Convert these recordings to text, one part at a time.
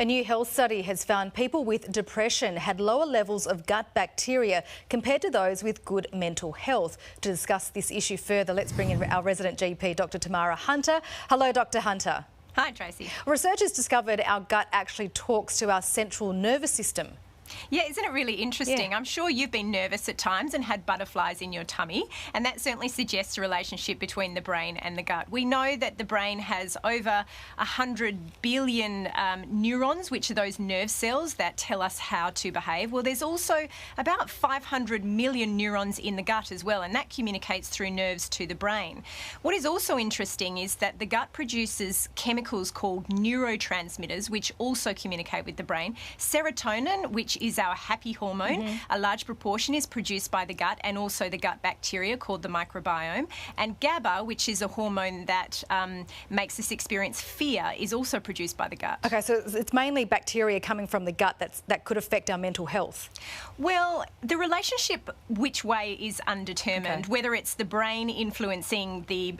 A new health study has found people with depression had lower levels of gut bacteria compared to those with good mental health. To discuss this issue further, let's bring in our resident GP, Dr. Tamara Hunter. Hello, Dr. Hunter. Hi, Tracy. Researchers discovered our gut actually talks to our central nervous system. Yeah, isn't it really interesting? Yeah. I'm sure you've been nervous at times and had butterflies in your tummy, and that certainly suggests a relationship between the brain and the gut. We know that the brain has over 100 billion neurons, which are those nerve cells that tell us how to behave. Well, there's also about 500 million neurons in the gut as well, and that communicates through nerves to the brain. What is also interesting is that the gut produces chemicals called neurotransmitters, which also communicate with the brain. Serotonin, which is our happy hormone. A large proportion is produced by the gut and also the gut bacteria called the microbiome. And GABA, which is a hormone that makes us experience fear, is also produced by the gut. Okay, so it's mainly bacteria coming from the gut that could affect our mental health. Well, the relationship which way is undetermined, Okay. whether it's the brain influencing the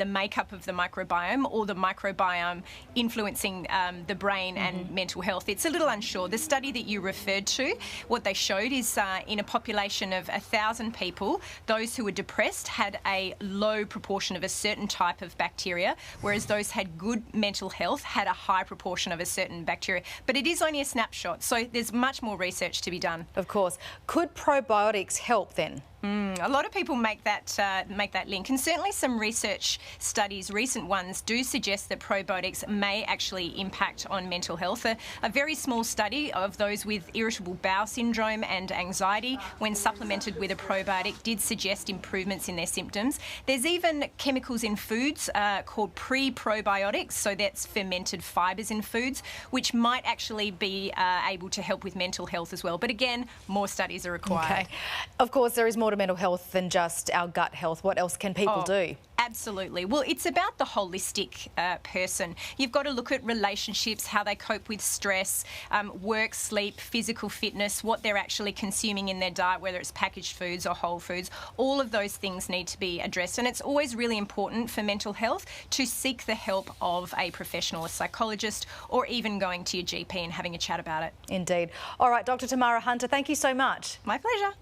makeup of the microbiome or the microbiome influencing the brain and mental health. It's a little unsure. The study that you referred to, what they showed is in a population of 1,000 people, those who were depressed had a low proportion of a certain type of bacteria, whereas those had good mental health had a high proportion of a certain bacteria. But it is only a snapshot, so there's much more research to be done. Of course. Could probiotics help then? A lot of people make that link, and certainly some research studies, recent ones, do suggest that probiotics may actually impact on mental health. A very small study of those with irritable bowel syndrome and anxiety, when supplemented with a probiotic, did suggest improvements in their symptoms. There's even chemicals in foods called pre-probiotics, so that's fermented fibres in foods, which might actually be able to help with mental health as well. But again, more studies are required. Okay. Of course, there is more to mental health than just our gut health. What else can people do? Absolutely. Well, it's about the holistic person. You've got to look at relationships, how they cope with stress, work, sleep, physical fitness, what they're actually consuming in their diet, whether it's packaged foods or whole foods. All of those things need to be addressed. And it's always really important for mental health to seek the help of a professional, a psychologist, or even going to your GP and having a chat about it. Indeed. All right, Dr. Tamara Hunter, thank you so much. My pleasure.